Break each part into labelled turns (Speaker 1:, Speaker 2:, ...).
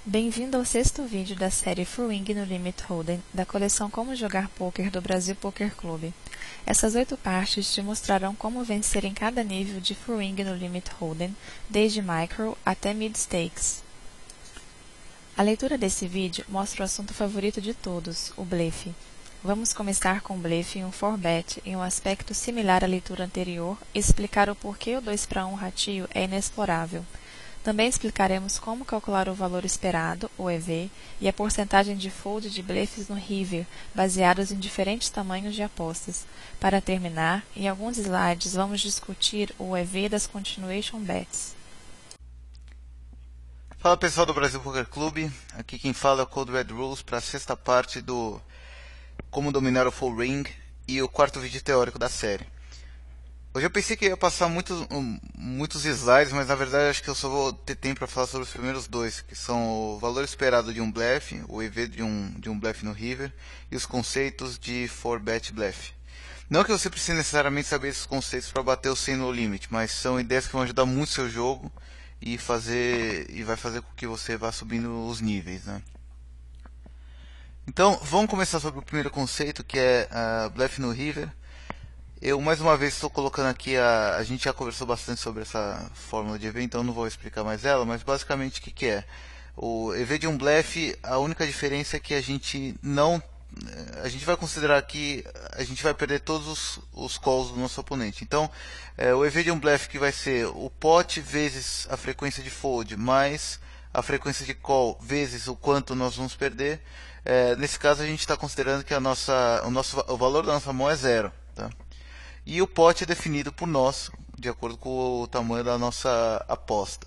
Speaker 1: Bem-vindo ao sexto vídeo da série Full Wing no Limit Hold'em, da coleção Como Jogar Poker do Brasil Poker Clube. Essas 8 partes te mostrarão como vencer em cada nível de Full Wing no Limit Hold'em, desde Micro até Mid Stakes. A leitura desse vídeo mostra o assunto favorito de todos, o blefe. Vamos começar com o blefe em um 4-bet em um aspecto similar à leitura anterior e explicar o porquê o 2-para-1 ratio é inexplorável. Também explicaremos como calcular o valor esperado, o EV, e a porcentagem de fold de blefes no river, baseados em diferentes tamanhos de apostas. Para terminar, em alguns slides vamos discutir o EV das continuation bets.
Speaker 2: Fala pessoal do Brasil Poker Clube, aqui quem fala é o Cold Red Rules para a sexta parte do Como Dominar o Full Ring e o quarto vídeo teórico da série. Hoje eu pensei que ia passar muitos slides, mas na verdade acho que eu só vou ter tempo para falar sobre os primeiros dois, que são o valor esperado de um blefe, o EV de um blefe no river, e os conceitos de 4-bet blefe. Não que você precise necessariamente saber esses conceitos para bater o 100 no limit, mas são ideias que vão ajudar muito o seu jogo e vai fazer com que você vá subindo os níveis, né? Então, vamos começar sobre o primeiro conceito, que é blefe no river. Eu, mais uma vez, estou colocando aqui, a gente já conversou bastante sobre essa fórmula de EV, então não vou explicar mais ela, mas basicamente o que é? O EV de um blefe, a única diferença é que a gente vai considerar que a gente vai perder todos os calls do nosso oponente. Então, o EV de um blefe que vai ser o pot vezes a frequência de fold, mais a frequência de call vezes o quanto nós vamos perder. Nesse caso, a gente está considerando que o valor da nossa mão é zero, tá? E o pot é definido por nós, de acordo com o tamanho da nossa aposta.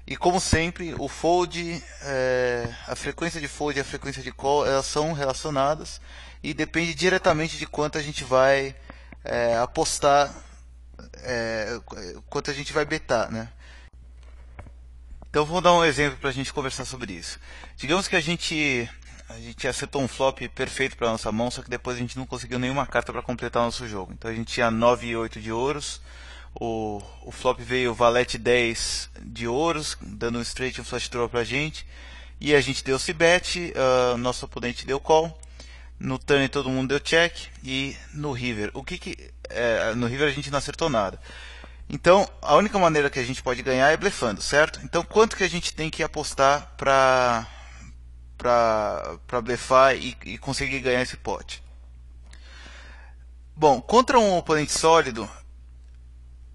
Speaker 2: E como sempre, o fold, a frequência de fold e a frequência de call, elas são relacionadas e depende diretamente de quanto a gente vai apostar, quanto a gente vai betar, né? Então vou dar um exemplo para a gente conversar sobre isso. Digamos que a gente acertou um flop perfeito para a nossa mão, só que depois a gente não conseguiu nenhuma carta para completar o nosso jogo. Então a gente tinha 9 e 8 de ouros, o flop veio valete 10 de ouros, dando um straight e um flush draw para a gente, e a gente deu c-bet, nosso oponente deu call, no turn todo mundo deu check, e no river, no river a gente não acertou nada. Então, a única maneira que a gente pode ganhar é blefando, certo? Então, quanto que a gente tem que apostar para blefar e conseguir ganhar esse pote? Bom, contra um oponente sólido,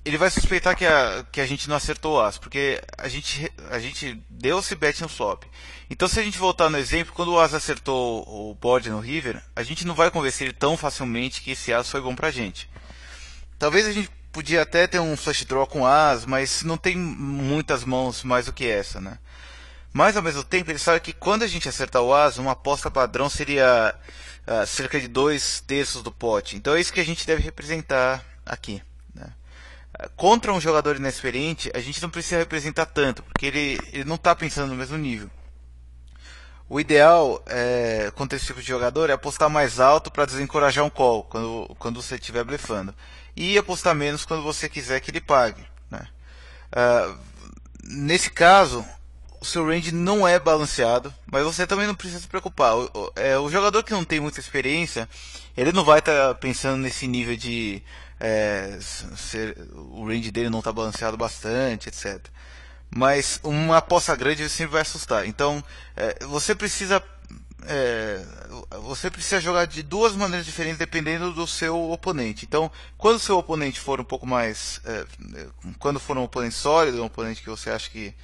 Speaker 2: ele vai suspeitar que a gente não acertou o as, porque a gente deu esse bet no flop. Então, se a gente voltar no exemplo, quando o as acertou o board no river, a gente não vai convencer ele tão facilmente que esse as foi bom pra gente. Talvez a gente podia até ter um flush draw com as, mas não tem muitas mãos mais do que essa, né? Mas ao mesmo tempo ele sabe que quando a gente acertar o as, uma aposta padrão seria cerca de 2/3 do pote. Então é isso que a gente deve representar aqui, né? Contra um jogador inexperiente, a gente não precisa representar tanto, porque ele não está pensando no mesmo nível. O ideal contra esse tipo de jogador é apostar mais alto para desencorajar um call quando você estiver blefando. E apostar menos quando você quiser que ele pague, né? Nesse caso, o seu range não é balanceado, mas você também não precisa se preocupar. O jogador que não tem muita experiência, ele não vai estar pensando nesse nível de o range dele não está balanceado bastante, etc. Mas uma aposta grande sempre vai assustar. Então, você precisa jogar de duas maneiras diferentes dependendo do seu oponente. Então, quando o seu oponente for um pouco mais, quando for um oponente sólido, um oponente que você acha que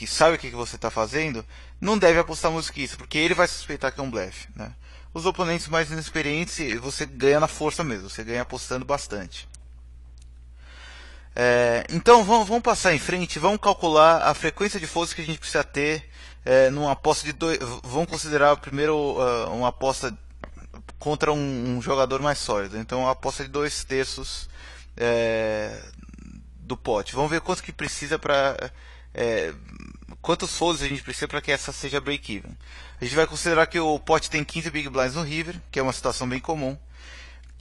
Speaker 2: sabe o que você está fazendo, não deve apostar muito que isso, porque ele vai suspeitar que é um blefe, né? Os oponentes mais inexperientes, você ganha na força mesmo, você ganha apostando bastante. Então vamos passar em frente, vamos calcular a frequência de folds que a gente precisa ter numa aposta de dois. Vamos considerar primeiro uma aposta contra um jogador mais sólido. Então uma aposta de 2/3 do pote. Vamos ver quanto que precisa para quantos folds a gente precisa para que essa seja break-even. A gente vai considerar que o pote tem 15 big blinds no river, que é uma situação bem comum.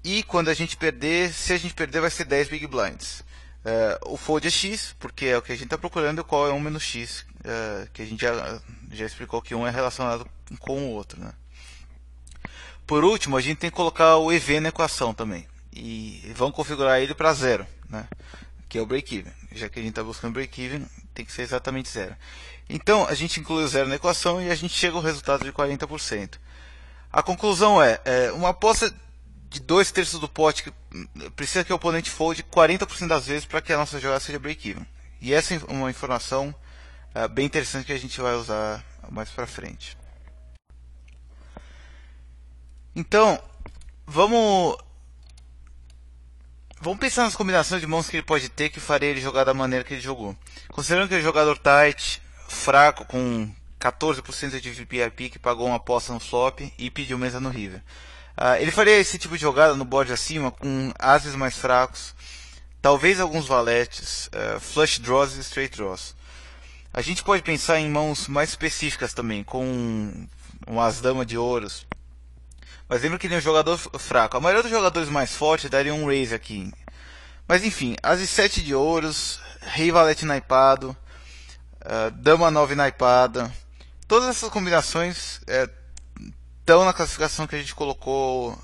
Speaker 2: E quando a gente perder, se a gente perder, vai ser 10 big blinds. O fold é X, porque é o que a gente está procurando, e o call é 1 menos X, que a gente já explicou que um é relacionado com o outro, né? Por último, a gente tem que colocar o EV na equação também. E vamos configurar ele para 0, né? Que é o break-even. Já que a gente está buscando break-even, tem que ser exatamente 0. Então, a gente inclui o 0 na equação e a gente chega ao resultado de 40%. A conclusão uma aposta de 2/3 do pote que precisa que o oponente fold 40% das vezes para que a nossa jogada seja break-even. E essa é uma informação bem interessante que a gente vai usar mais para frente. Então, vamos pensar nas combinações de mãos que ele pode ter que faria ele jogar da maneira que ele jogou. Considerando que ele é jogador tight, fraco, com 14% de VIP que pagou uma aposta no flop e pediu mesa no river. Ele faria esse tipo de jogada no board acima com ases mais fracos, talvez alguns valetes, flush draws e straight draws. A gente pode pensar em mãos mais específicas também, com um as-dama de ouros. Mas lembra que ele é um jogador fraco. A maioria dos jogadores mais fortes daria um raise aqui. Mas enfim, as 7 de ouros, rei valete naipado, dama 9 naipada. Todas essas combinações estão na classificação que a gente colocou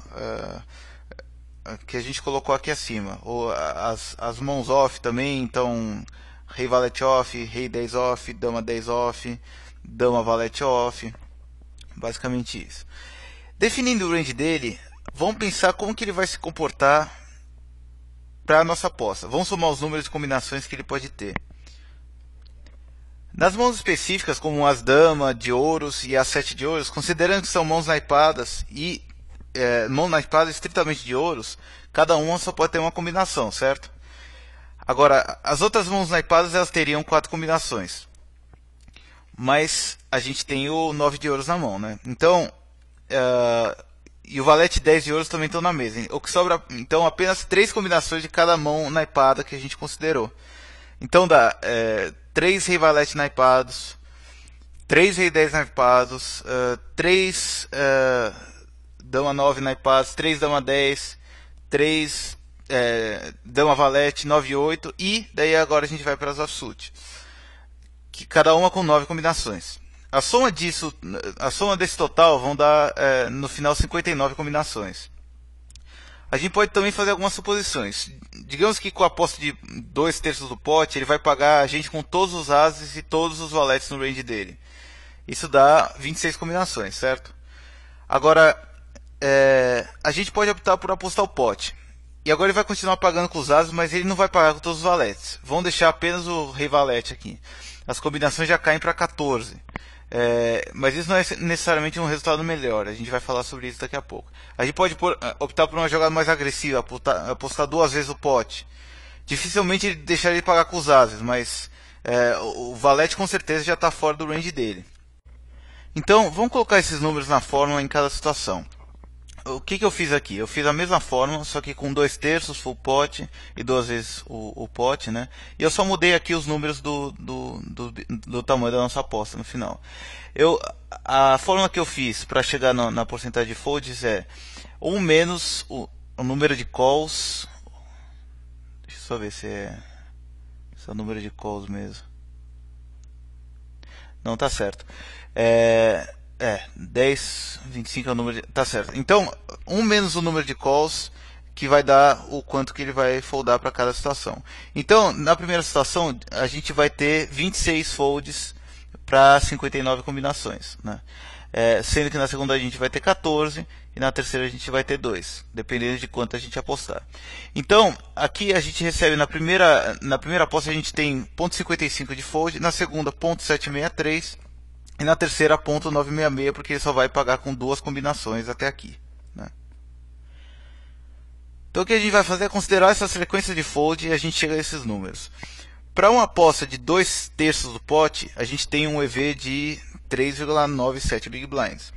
Speaker 2: aqui acima. As mãos off também, então rei valete off, rei 10 off, dama 10 off, dama valete off. Basicamente isso. Definindo o range dele, vamos pensar como que ele vai se comportar para a nossa aposta. Vamos somar os números de combinações que ele pode ter. Nas mãos específicas, como as dama de ouros e as 7 de ouros, considerando que são mãos naipadas e mão naipada estritamente de ouros, cada uma só pode ter uma combinação, certo? Agora, as outras mãos naipadas elas teriam 4 combinações. Mas a gente tem o 9 de ouros na mão, né? Então, e o valete 10 de ouros também estão na mesa. O que sobra, então, apenas 3 combinações de cada mão naipada que a gente considerou. Então dá 3 rei valete naipados, 3 rei 10 naipados, 3 dama 9 naipados, 3 dama 10, 3 dama valete, 9 e 8. E daí agora a gente vai para as offsuit, que cada uma com 9 combinações. A soma desse total vão dar no final 59 combinações. A gente pode também fazer algumas suposições. Digamos que com a aposta de 2/3 do pote, ele vai pagar a gente com todos os ases e todos os valetes no range dele. Isso dá 26 combinações, certo? Agora, a gente pode optar por apostar o pote. E agora ele vai continuar pagando com os ases, mas ele não vai pagar com todos os valetes. Vamos deixar apenas o rei valete aqui. As combinações já caem para 14. Mas isso não é necessariamente um resultado melhor. A gente vai falar sobre isso daqui a pouco. A gente pode optar por uma jogada mais agressiva, apostar 2 vezes o pote. Dificilmente ele deixaria de pagar com os ases, mas o valete com certeza já está fora do range dele. Então vamos colocar esses números na fórmula em cada situação. O que eu fiz aqui? Eu fiz a mesma fórmula, só que com 2/3 full pot e 2 vezes o pote, né? E eu só mudei aqui os números do tamanho da nossa aposta no final. A fórmula que eu fiz para chegar na porcentagem de folds é 1 menos o número de calls. Deixa eu só ver se é o número de calls mesmo. Não, tá certo. 10, 25 é o número de... Tá certo. Então, 1 menos o número de calls, que vai dar o quanto que ele vai foldar para cada situação. Então, na primeira situação, a gente vai ter 26 folds para 59 combinações, né? Sendo que na segunda a gente vai ter 14 e na terceira a gente vai ter 2, dependendo de quanto a gente apostar. Então, aqui a gente recebe na primeira aposta a gente tem 0,55 de fold, na segunda 0,763 e na terceira 0,966, porque ele só vai pagar com 2 combinações até aqui, né? Então o que a gente vai fazer é considerar essa frequência de fold e a gente chega a esses números. Para uma aposta de 2/3 do pote, a gente tem um EV de 3,97 Big Blinds.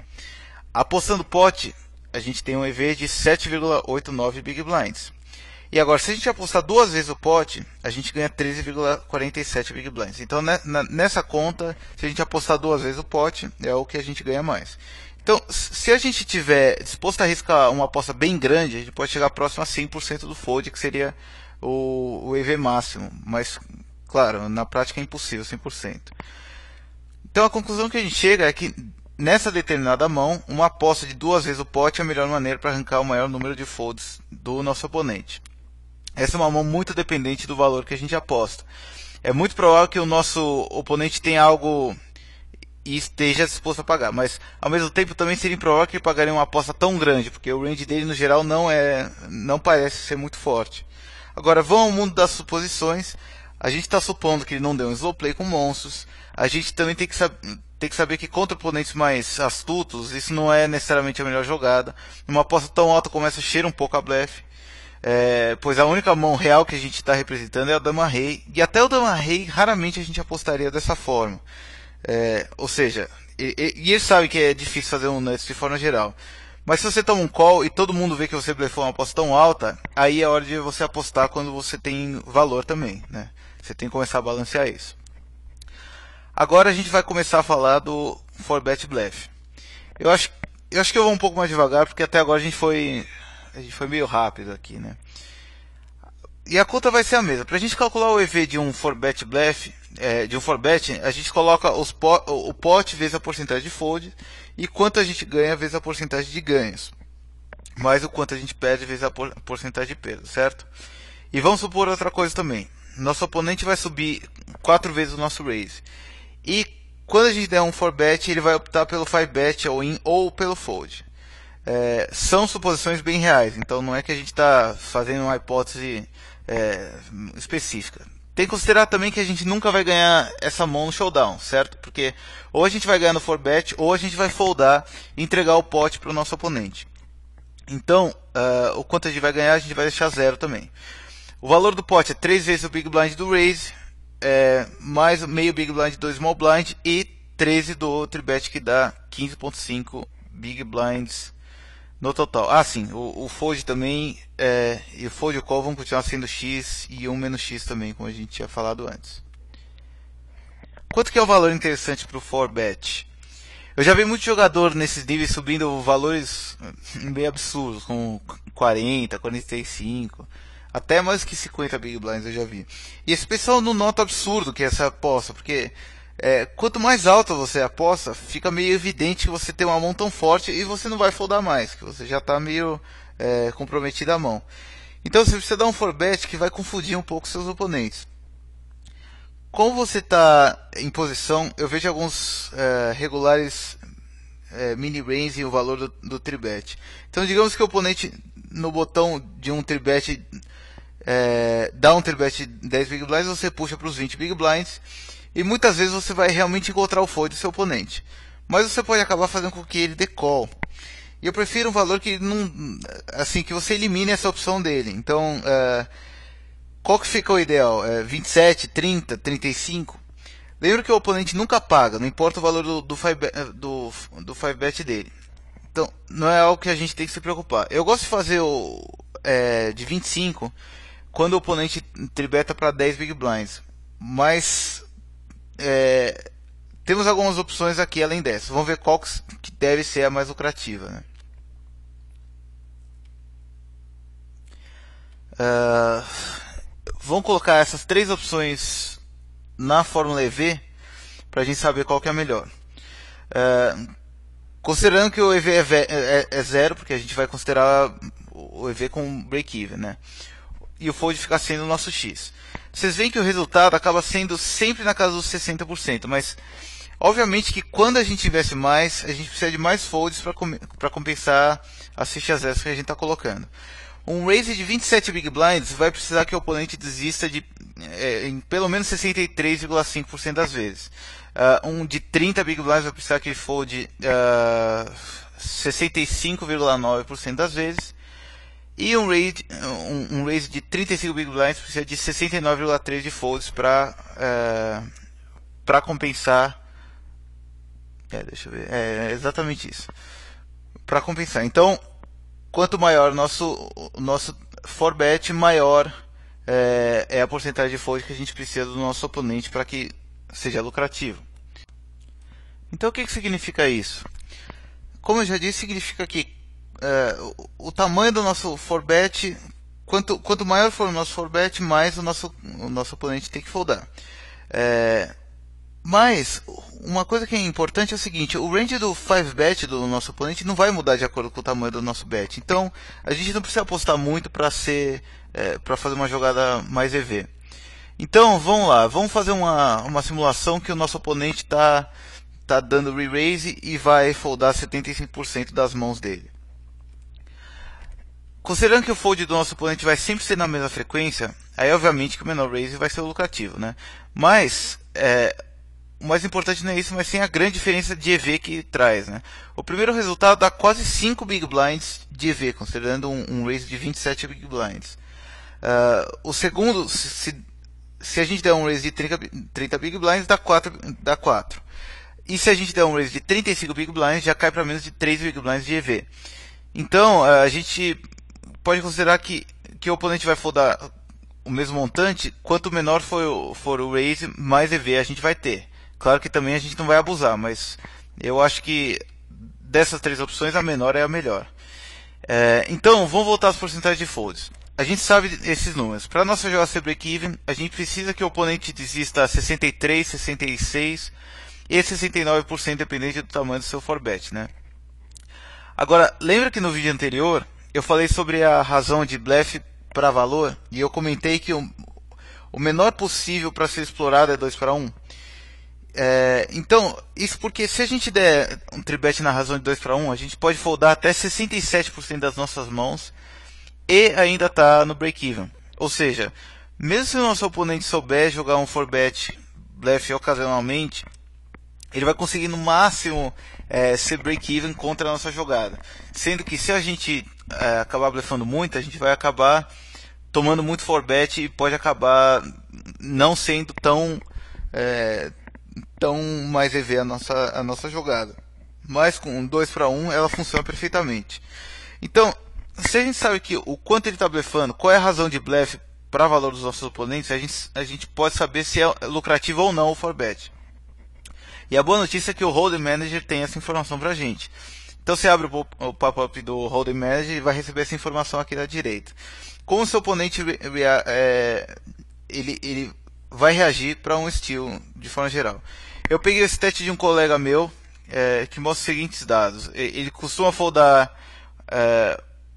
Speaker 2: Apostando pote, a gente tem um EV de 7,89 Big Blinds. E agora, se a gente apostar 2 vezes o pote, a gente ganha 13,47 Big Blinds. Então, nessa conta, se a gente apostar 2 vezes o pote, é o que a gente ganha mais. Então, se a gente tiver disposto a arriscar uma aposta bem grande, a gente pode chegar próximo a 100% do fold, que seria o EV máximo, mas claro, na prática é impossível 100%. Então a conclusão que a gente chega é que nessa determinada mão, uma aposta de 2 vezes o pote é a melhor maneira para arrancar o maior número de folds do nosso oponente. Essa é uma mão muito dependente do valor que a gente aposta. É muito provável que o nosso oponente tenha algo e esteja disposto a pagar, mas ao mesmo tempo também seria improvável que ele pagaria uma aposta tão grande, porque o range dele no geral não parece ser muito forte. Agora vamos ao mundo das suposições. A gente está supondo que ele não deu um slow play com monstros. A gente também tem que saber que contra oponentes mais astutos isso não é necessariamente a melhor jogada. Numa aposta tão alta começa a cheirar um pouco a blefe. Pois a única mão real que a gente está representando é a Dama Rei, e até o Dama Rei raramente a gente apostaria dessa forma. Ou seja, e eles sabem que é difícil fazer um nuts de forma geral. Mas se você toma um call e todo mundo vê que você blefou uma aposta tão alta, aí é hora de você apostar quando você tem valor também, né? Você tem que começar a balancear isso. Agora a gente vai começar a falar do 4-bet bluff. Eu acho que eu vou um pouco mais devagar, porque até agora a gente foi meio rápido aqui, né? E a conta vai ser a mesma. Para a gente calcular o EV de um 4-bet bluff, de um 4-bet, a gente coloca o pot vezes a porcentagem de fold e quanto a gente ganha vezes a porcentagem de ganhos, mais o quanto a gente perde vezes a porcentagem de perda, certo? E vamos supor outra coisa também. Nosso oponente vai subir 4 vezes o nosso raise. E quando a gente der um 4-bet, ele vai optar pelo 5-bet ou pelo fold. São suposições bem reais, então não é que a gente está fazendo uma hipótese específica. Tem que considerar também que a gente nunca vai ganhar essa mão no showdown, certo? Porque ou a gente vai ganhar no 4-bet ou a gente vai foldar e entregar o pote para o nosso oponente. Então, o quanto a gente vai ganhar, a gente vai deixar zero também. O valor do pote é 3 vezes o big blind do raise, mais meio big blind do small blind e 13 do tribet, que dá 15.5 big blinds no total. Ah, sim, o fold também, e o fold e o call vão continuar sendo x e 1 menos x também, como a gente tinha falado antes. Quanto que é o valor interessante para o 4-bet? Eu já vi muito jogador nesses níveis subindo valores bem absurdos, com 40, 45, até mais que 50 big blinds eu já vi. E esse pessoal não nota absurdo que é essa aposta, porque quanto mais alta você aposta, fica meio evidente que você tem uma mão tão forte e você não vai foldar mais, que você já está meio comprometido a mão. Então você precisa dar um 4-bet que vai confundir um pouco seus oponentes. Como você está em posição, eu vejo alguns regulares mini-range e o valor do tribet. Então digamos que o oponente no botão de um tribet dá um tribet de 10 big blinds, você puxa para os 20 big blinds. E muitas vezes você vai realmente encontrar o fold do seu oponente. Mas você pode acabar fazendo com que ele dê call. E eu prefiro um valor que não, assim, que você elimine essa opção dele. Então, qual que fica o ideal? 27, 30, 35? Lembra que o oponente nunca paga, não importa o valor do 5-bet dele. Então, não é algo que a gente tem que se preocupar. Eu gosto de fazer de 25 quando o oponente tribeta para 10 big blinds. Mas temos algumas opções aqui além dessas. Vamos ver qual que deve ser a mais lucrativa, né? Vamos colocar essas 3 opções na fórmula EV para a gente saber qual que é a melhor. Considerando que o EV é zero, porque a gente vai considerar o EV com break-even, né? E o fold ficar sendo o nosso X. Vocês veem que o resultado acaba sendo sempre na casa dos 60%, mas obviamente que quando a gente investe mais, a gente precisa de mais folds para compensar as fichas extras que a gente está colocando. Um raise de 27 big blinds vai precisar que o oponente desista em pelo menos 63,5% das vezes. Um de 30 big blinds vai precisar que ele fold 65,9% das vezes. E um raise de 35 big blinds precisa de 69,3 de folds para compensar. Deixa eu ver. É exatamente isso. Para compensar. Então, quanto maior o nosso 4-bet, maior é a porcentagem de fold que a gente precisa do nosso oponente para que seja lucrativo. Então, o que significa isso? Como eu já disse, significa que o tamanho do nosso 4-bet quanto maior for o nosso 4-bet, mais o nosso oponente tem que foldar. Mas, uma coisa que é importante é o seguinte, o range do 5-bet do nosso oponente não vai mudar de acordo com o tamanho do nosso bet. Então, a gente não precisa apostar muito para fazer uma jogada mais EV. Então, vamos lá, vamos fazer uma simulação que o nosso oponente está dando re-raise e vai foldar 75% das mãos dele. Considerando que o fold do nosso oponente vai sempre ser na mesma frequência, aí obviamente que o menor raise vai ser o lucrativo, né? Mas, o mais importante não é isso, mas sim a grande diferença de EV que traz, né? O primeiro resultado dá quase 5 Big Blinds de EV, considerando um raise de 27 Big Blinds. O segundo, se a gente der um raise de 30 Big Blinds, dá 4. E se a gente der um raise de 35 Big Blinds, já cai para menos de 3 Big Blinds de EV. Então, a gente pode considerar que o oponente vai foldar o mesmo montante, quanto menor for o raise, mais EV a gente vai ter. Claro que também a gente não vai abusar, mas eu acho que dessas três opções a menor é a melhor. Então, vamos voltar às porcentagens de folds. A gente sabe esses números. Para nossa jogada ser break-even, a gente precisa que o oponente desista a 63, 66 e 69%, dependente do tamanho do seu 4-bet, né? Agora, lembra que no vídeo anterior eu falei sobre a razão de blefe para valor e eu comentei que o menor possível para ser explorado é 2-1? Então, isso porque se a gente der um tribet na razão de 2-1, a gente pode foldar até 67% das nossas mãos e ainda tá no break-even. Ou seja, mesmo se o nosso oponente souber jogar um 4-bet blefe ocasionalmente, ele vai conseguir no máximo ser break-even contra a nossa jogada. Sendo que se a gente acabar blefando muito, a gente vai acabar tomando muito 4-bet e pode acabar não sendo tão mais EV a nossa jogada. Mas com 2-1 ela funciona perfeitamente. Então, se a gente sabe que o quanto ele está blefando, qual é a razão de blefe para o valor dos nossos oponentes, a gente pode saber se é lucrativo ou não o 4-bet. E a boa notícia é que o Hold'em Manager tem essa informação para a gente. Então você abre o pop-up do Hold'em Manager e vai receber essa informação aqui da direita. Como o seu oponente ele vai reagir para um steal de forma geral. Eu peguei esse teste de um colega meu que mostra os seguintes dados. Ele costuma foldar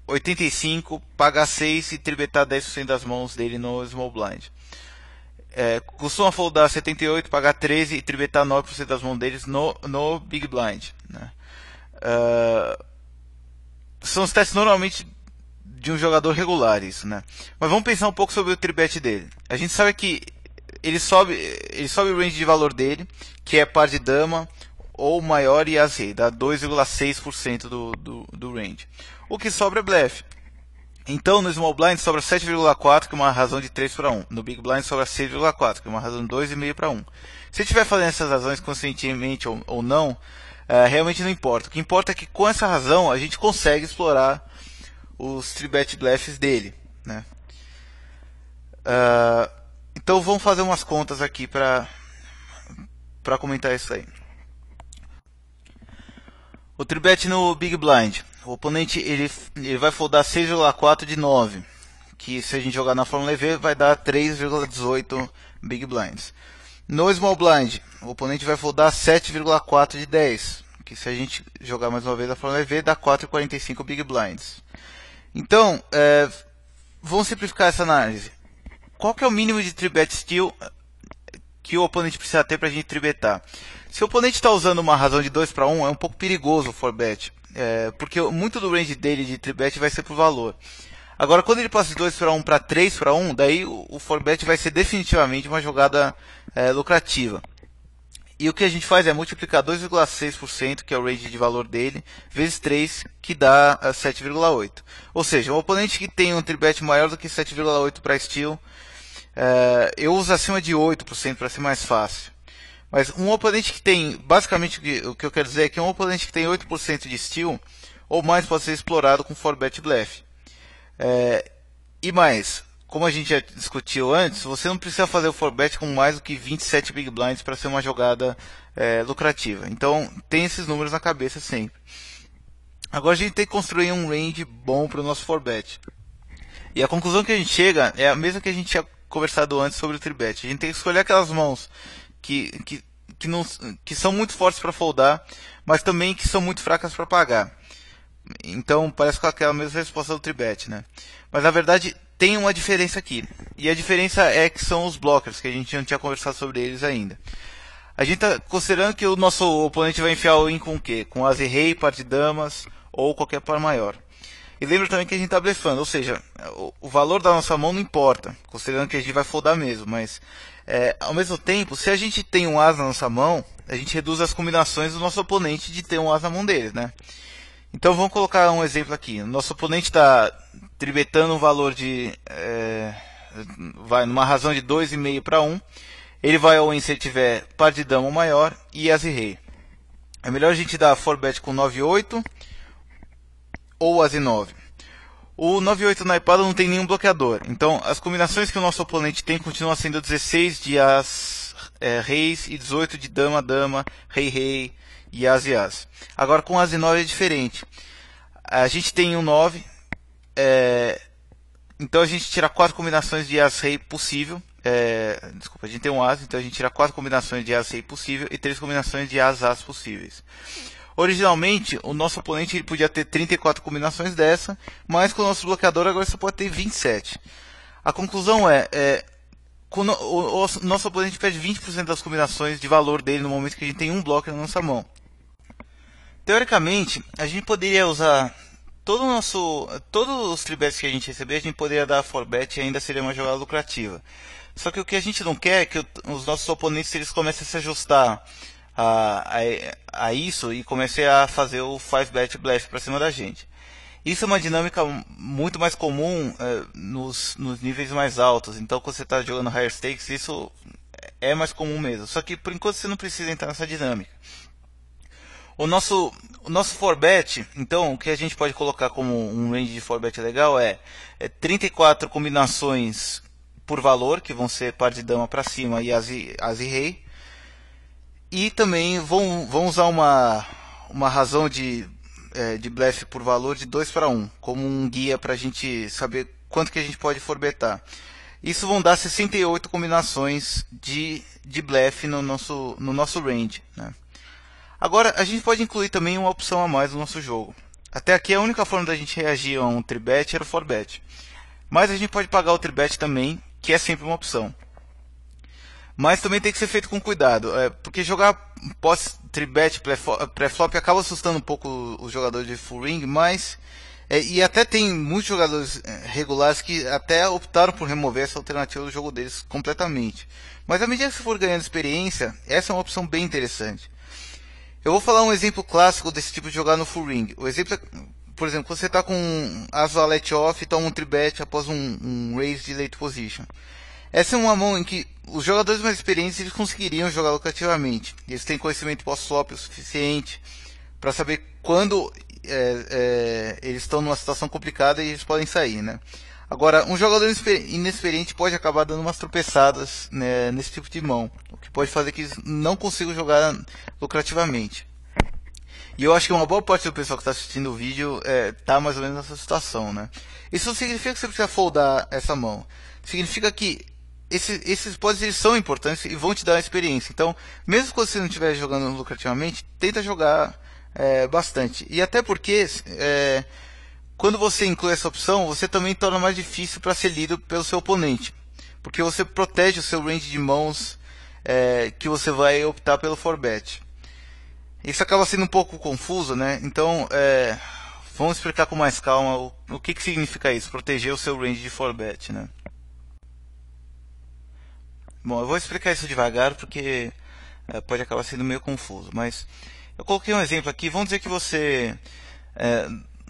Speaker 2: 85, pagar 6 e tribetar 10% das mãos dele no Small Blind. Costuma foldar 78, pagar 13 e tribetar 9% das mãos deles no Big Blind, né? São os testes normalmente de um jogador regular, isso, né? Mas vamos pensar um pouco sobre o tribet dele. A gente sabe que ele sobe o range de valor dele, que é par de dama ou maior e as rei, dá 2,6% do range. O que sobra é blefe. Então, no Small Blind sobra 7,4, que é uma razão de 3-1. No Big Blind sobra 6,4, que é uma razão de 2,5-1. Se estiver fazendo essas razões conscientemente ou não, realmente não importa. O que importa é que com essa razão a gente consegue explorar os 3-bet blefs dele, né? Então vamos fazer umas contas aqui para comentar isso aí. O 3-bet no Big Blind. O oponente ele vai foldar 6,4 de 9, que se a gente jogar na Fórmula EV vai dar 3,18 Big Blinds. No Small Blind, o oponente vai foldar 7,4 de 10, que se a gente jogar mais uma vez na Fórmula EV dá 4,45 Big Blinds. Então, vamos simplificar essa análise. Qual que é o mínimo de 3-bet steal que o oponente precisa ter para a gente tribetar? Se o oponente está usando uma razão de 2-1, é um pouco perigoso o 4-bet. Porque muito do range dele de 3-bet vai ser por valor. Agora, quando ele passa de 2-1 para 3-1, daí o 4-bet vai ser definitivamente uma jogada lucrativa. E o que a gente faz é multiplicar 2,6%, que é o range de valor dele, vezes 3, que dá 7,8. Ou seja, um oponente que tem um 3-bet maior do que 7,8 para steal, eu uso acima de 8% para ser mais fácil. Mas um oponente que tem, basicamente o que eu quero dizer é que um oponente que tem 8% de steal, ou mais pode ser explorado com 4-bet blefe. E mais, como a gente já discutiu antes, você não precisa fazer o 4-bet com mais do que 27 Big Blinds para ser uma jogada lucrativa. Então, tem esses números na cabeça sempre. Agora a gente tem que construir um range bom para o nosso 4-bet. E a conclusão que a gente chega é a mesma que a gente tinha conversado antes sobre o tribet. A gente tem que escolher aquelas mãos que, que, que, não, que são muito fortes para foldar, mas também que são muito fracas para pagar. Então parece com aquela mesma resposta do tribet, né? Mas na verdade tem uma diferença aqui. E a diferença é que são os blockers, que a gente não tinha conversado sobre eles ainda. A gente está considerando que o nosso oponente vai enfiar o in com o quê? Com as e rei, par de damas ou qualquer par maior. E lembra também que a gente está blefando, ou seja, o valor da nossa mão não importa, considerando que a gente vai foldar mesmo, mas ao mesmo tempo, se a gente tem um as na nossa mão, a gente reduz as combinações do nosso oponente de ter um as na mão dele, né? Então vamos colocar um exemplo aqui. O nosso oponente está tribetando um valor de vai numa razão de 2,5 para 1. Ele vai ao win se ele tiver par de dama ou maior e as e rei. É melhor a gente dar 4bet com 9,8 ou as e 9. O 9,8 na ipada não tem nenhum bloqueador. Então as combinações que o nosso oponente tem continuam sendo 16 de as reis e 18 de dama, dama, rei, rei e as e as. Agora com as e 9 é diferente. A gente tem um 9, então a gente tira 4 combinações de as rei possível. Desculpa, a gente tem um as, então a gente tira 4 combinações de as rei possível e 3 combinações de as as possíveis. Originalmente, o nosso oponente ele podia ter 34 combinações dessa, mas com o nosso bloqueador agora você pode ter 27. A conclusão o nosso oponente perde 20% das combinações de valor dele no momento que a gente tem um bloco na nossa mão. Teoricamente, a gente poderia usar todos os tribets que a gente receber, a gente poderia dar 4bet e ainda seria uma jogada lucrativa. Só que o que a gente não quer é que os nossos oponentes eles comecem a se ajustar a isso e comecem a fazer o 5bet bluff para cima da gente. Isso é uma dinâmica muito mais comum nos níveis mais altos. Então, quando você está jogando higher stakes, isso é mais comum mesmo. Só que por enquanto você não precisa entrar nessa dinâmica. O nosso 4bet, então, o que a gente pode colocar como um range de 4bet legal é 34 combinações por valor, que vão ser par de dama para cima e as e rei. E também vão usar uma razão de blefe por valor de 2 para 1, como um guia para a gente saber quanto que a gente pode forbetar. Isso vão dar 68 combinações de blefe no nosso range, né? Agora, a gente pode incluir também uma opção a mais no nosso jogo. Até aqui, a única forma da gente reagir a um tribet era o 4bet. Mas a gente pode pagar o tribet também, que é sempre uma opção. Mas também tem que ser feito com cuidado, porque jogar pós-tribet pré-flop acaba assustando um pouco os jogadores de full ring, mas e até tem muitos jogadores regulares que até optaram por remover essa alternativa do jogo deles completamente. Mas à medida que você for ganhando experiência, essa é uma opção bem interessante. Eu vou falar um exemplo clássico desse tipo de jogar no full ring. O exemplo é, por exemplo, quando você está com as valete off e toma um tribet após um raise de late position. Essa é uma mão em que os jogadores mais experientes eles conseguiriam jogar lucrativamente. Eles têm conhecimento pós-flop o suficiente para saber quando eles estão numa situação complicada e eles podem sair, né? Agora, um jogador inexperiente pode acabar dando umas tropeçadas, né, nesse tipo de mão, o que pode fazer que eles não consigam jogar lucrativamente. E eu acho que uma boa parte do pessoal que está assistindo o vídeo está mais ou menos nessa situação, né? Isso não significa que você precisa foldar essa mão. Significa que esses pods eles são importantes e vão te dar uma experiência. Então, mesmo quando você não estiver jogando lucrativamente, tenta jogar bastante. E até porque quando você inclui essa opção, você também torna mais difícil para ser lido pelo seu oponente. Porque você protege o seu range de mãos que você vai optar pelo 4bet. Isso acaba sendo um pouco confuso, né? Então, vamos explicar com mais calma o que significa isso, proteger o seu range de 4bet, né? Bom, eu vou explicar isso devagar porque pode acabar sendo meio confuso, mas eu coloquei um exemplo aqui. Vamos dizer que você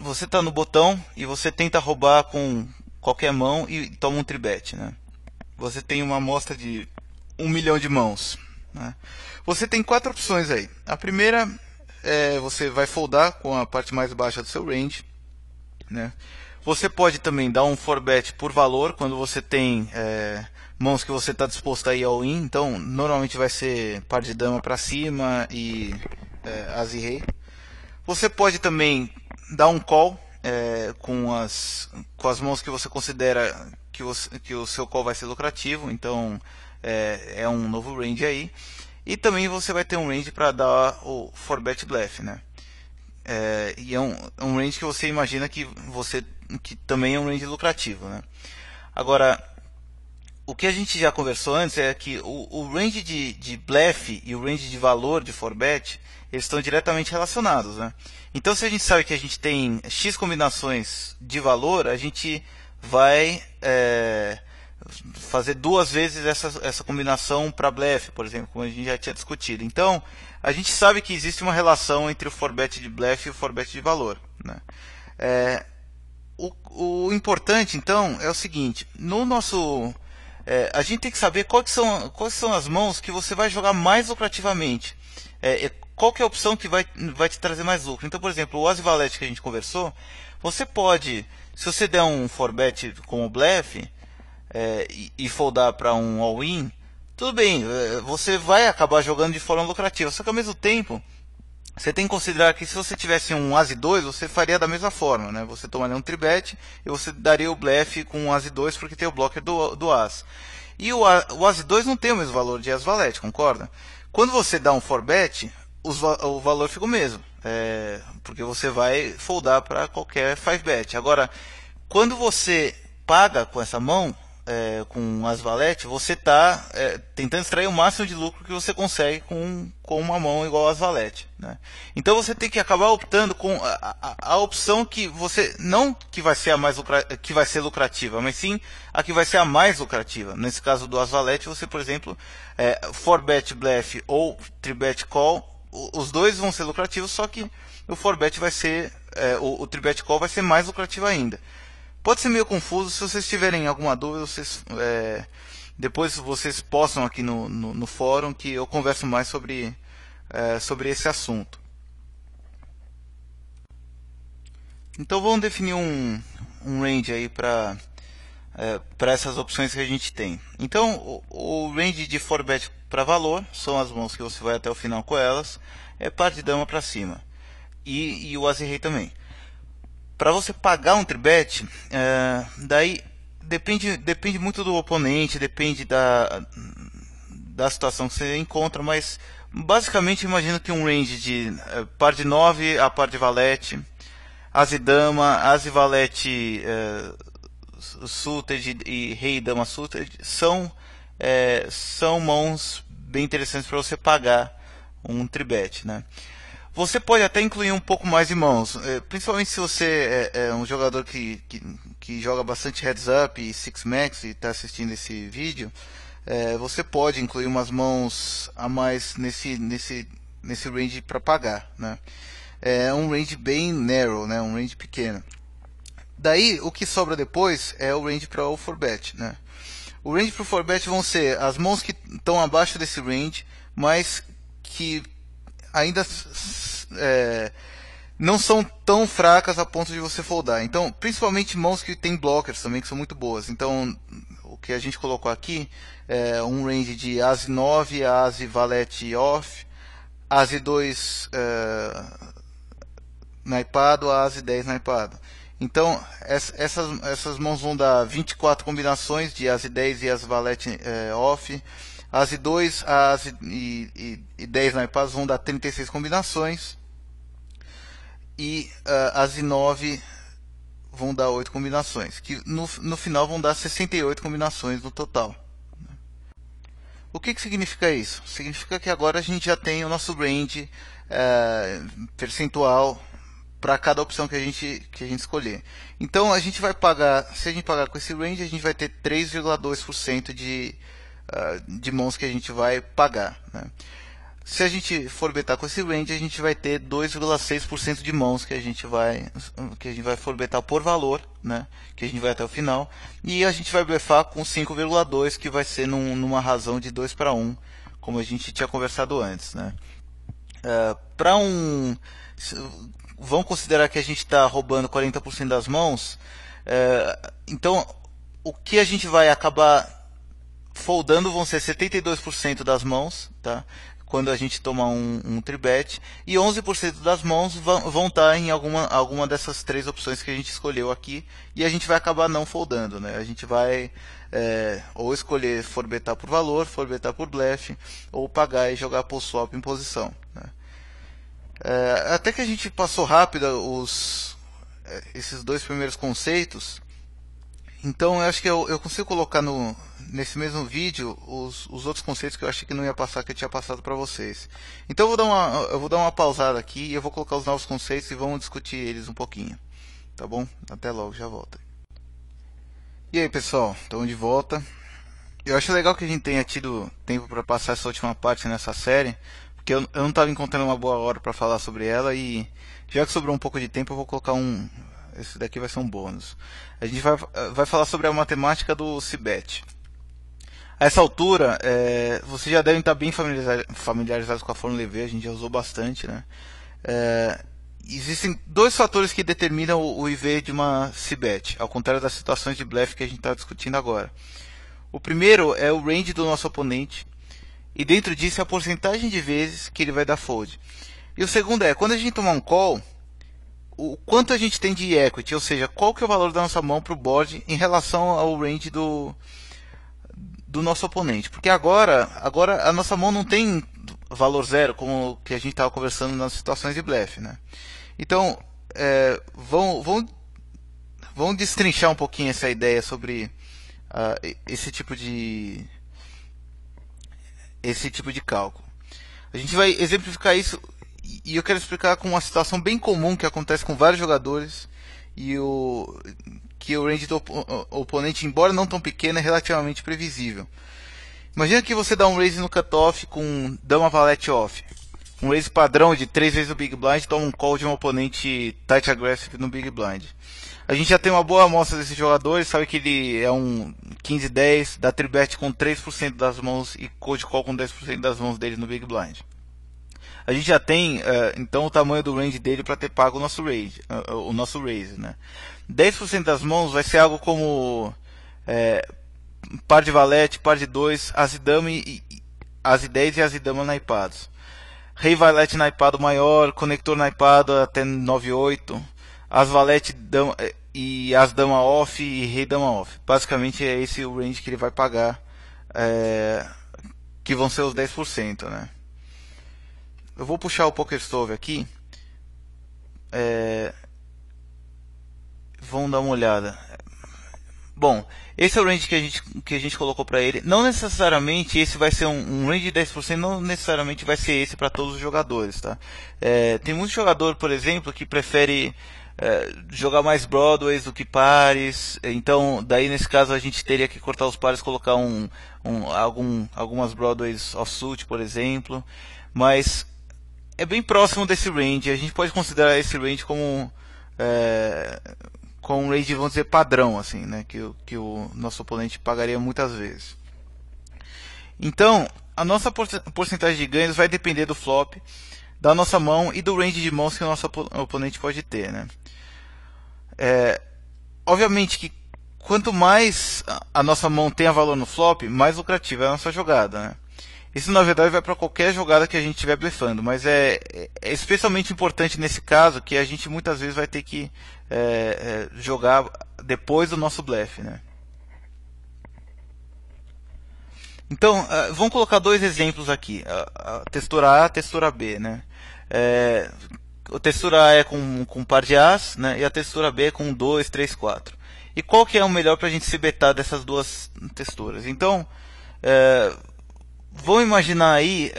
Speaker 2: está no botão e você tenta roubar com qualquer mão e toma um tribet, né? Você tem uma amostra de 1 milhão de mãos, né? Você tem 4 opções aí. A primeira você vai foldar com a parte mais baixa do seu range, né? Você pode também dar um 4bet por valor quando você tem mãos que você está disposto a ir all in. Então normalmente vai ser par de dama para cima e as e rei. Você pode também dar um call com as mãos que você considera que o seu call vai ser lucrativo, então é um novo range aí. E também você vai ter um range para dar o 4-bet bluff, né? E é um range que você imagina que também é um range lucrativo, né? Agora, o que a gente já conversou antes é que o range de bluff e o range de valor de 4-bet, eles estão diretamente relacionados, né? Então, se a gente sabe que a gente tem X combinações de valor, a gente vai fazer duas vezes essa combinação para bluff, por exemplo, como a gente já tinha discutido. Então, a gente sabe que existe uma relação entre o 4-bet de bluff e o 4-bet de valor, né? O importante, então, é o seguinte: no nosso a gente tem que saber quais são as mãos que você vai jogar mais lucrativamente. Qual que é a opção que vai te trazer mais lucro. Então, por exemplo, o As e Valete que a gente conversou, você pode, se você der um 4-bet com o bluff e foldar para um all-in, tudo bem, você vai acabar jogando de forma lucrativa. Só que ao mesmo tempo, você tem que considerar que se você tivesse um As e 2, você faria da mesma forma, né? Você tomaria um tribet e você daria o bluff com um As e 2 porque tem o blocker do As. E o As e 2 não tem o mesmo valor de As Valete, concorda? Quando você dá um 4-bet, o valor fica o mesmo, porque você vai foldar para qualquer 5-bet. Agora, quando você paga com essa mão, com As Valete, você está tentando extrair o máximo de lucro que você consegue com uma mão igual As Valete, né? Então você tem que acabar optando com a opção que você não que vai ser que vai ser lucrativa, mas sim a que vai ser a mais lucrativa. Nesse caso do As Valete, você, por exemplo, 4-bet bluff ou 3-bet call, os dois vão ser lucrativos, só que o 4-bet vai ser o 3-bet call vai ser mais lucrativo ainda. Pode ser meio confuso. Se vocês tiverem alguma dúvida, depois vocês postam aqui no fórum que eu converso mais sobre esse assunto. Então vamos definir um range aí para essas opções que a gente tem. Então o range de 4-bet para valor são as mãos que você vai até o final com elas, par de dama para cima e o As e Rei também. Para você pagar um tribet, daí depende muito do oponente, depende da situação que você encontra, mas basicamente imagina que um range de par de 9 a par de valete, As e dama, As e valete suited e Rei e dama suited são mãos bem interessantes para você pagar um tribet, né? Você pode até incluir um pouco mais de mãos, principalmente se você é um jogador que joga bastante heads up e six max e está assistindo esse vídeo. Você pode incluir umas mãos a mais nesse range para pagar, né? É um range bem narrow, né? Um range pequeno. Daí o que sobra depois é o range para o 4-bet, né? O range para o 4-bet vão ser as mãos que estão abaixo desse range, mas que ainda não são tão fracas a ponto de você foldar. Então, principalmente mãos que tem blockers também, que são muito boas. Então, o que a gente colocou aqui é um range de As e 9, As e Valete off, As e 2 naipado, As e 10 naipado. Então, essas mãos vão dar 24 combinações de As e 10 e As Valete off. As e 2, As e 10 naipados vão dar 36 combinações. E As e 9 vão dar 8 combinações. Que no final vão dar 68 combinações no total. O que significa isso? Significa que agora a gente já tem o nosso range percentual para cada opção que a gente escolher. Então a gente vai pagar, se a gente pagar com esse range, a gente vai ter 3,2% de mãos que a gente vai pagar, né? Se a gente for betar com esse range, a gente vai ter 2,6% de mãos que a gente vai for betar por valor, né? Que a gente vai até o final, e a gente vai blefar com 5,2, que vai ser numa razão de 2 para 1, como a gente tinha conversado antes, né? Vamos considerar que a gente está roubando 40% das mãos, então o que a gente vai acabar foldando vão ser 72% das mãos, tá? quando a gente tomar um tribet, e 11% das mãos vão estar em alguma dessas três opções que a gente escolheu aqui, e a gente vai acabar não foldando, né? A gente vai ou escolher forbetar por valor, forbetar por blefe, ou pagar e jogar post swap em posição, né? Até que a gente passou rápido esses dois primeiros conceitos, então eu acho que eu consigo colocar nesse mesmo vídeo os outros conceitos que eu achei que não ia passar, que eu tinha passado para vocês. Então eu vou dar uma pausada aqui e eu vou colocar os novos conceitos e vamos discutir eles um pouquinho. Tá bom? Até logo, já volto. E aí pessoal, estamos de volta. Eu acho legal que a gente tenha tido tempo para passar essa última parte nessa série, porque eu não estava encontrando uma boa hora para falar sobre ela, e já que sobrou um pouco de tempo eu vou colocar esse daqui vai ser um bônus. A gente vai falar sobre a matemática do Cbet. A essa altura, vocês já devem estar bem familiarizados com a fórmula EV, a gente já usou bastante, né? Existem dois fatores que determinam o IV de uma Cbet, ao contrário das situações de blefe que a gente está discutindo agora. O primeiro é o range do nosso oponente, e dentro disso é a porcentagem de vezes que ele vai dar fold. E o segundo é, quando a gente tomar um call, o quanto a gente tem de equity, ou seja, qual que é o valor da nossa mão para o board em relação ao range do nosso oponente. Porque agora a nossa mão não tem valor zero, como que a gente estava conversando nas situações de blefe, né? Então, vamos destrinchar um pouquinho essa ideia sobre esse tipo de cálculo. A gente vai exemplificar isso, e eu quero explicar com uma situação bem comum que acontece com vários jogadores, e que o range do oponente, embora não tão pequeno, é relativamente previsível. Imagina que você dá um raise no cutoff com dama valete off, um raise padrão de 3 vezes o big blind, toma um call de um oponente tight aggressive no big blind. A gente já tem uma boa amostra desse jogador, sabe que ele é um 15-10, dá tribet com 3% das mãos e cold call com 10% das mãos dele no big blind. A gente já tem então o tamanho do range dele para ter pago o nosso raise, né? 10% das mãos vai ser algo como par de valete, par de 2, as e dama as e 10 e as e dama naipados. Rei valete naipado maior, conector naipado até 9-8, as valete dama, e as dama off e rei dama off. Basicamente é esse o range que ele vai pagar, que vão ser os 10%, né? Eu vou puxar o PokerStove aqui. Vamos dar uma olhada. Bom, esse é o range que a gente colocou para ele. Não necessariamente esse vai ser um range de 10%, não necessariamente vai ser esse para todos os jogadores, tá? Tem muito jogador, por exemplo, que prefere jogar mais Broadways do que pares. Então, daí nesse caso a gente teria que cortar os pares, colocar algumas Broadways offsuit, por exemplo. Mas é bem próximo desse range. A gente pode considerar esse range como com um range, vamos dizer, padrão, assim, né? Que o nosso oponente pagaria muitas vezes. Então, a nossa porcentagem de ganhos vai depender do flop, da nossa mão e do range de mãos que o nosso oponente pode ter, né? Obviamente que quanto mais a nossa mão tenha valor no flop, mais lucrativa é a nossa jogada, né? Isso na verdade vai para qualquer jogada que a gente estiver blefando, mas é especialmente importante nesse caso, que a gente muitas vezes vai ter que jogar depois do nosso blefe, né? Então, vamos colocar dois exemplos aqui, a textura A e a textura B, né? A textura A é com par de As, né? E a textura B é com 2, 3, 4. E qual que é o melhor para a gente se betar dessas duas texturas? Então, vamos imaginar aí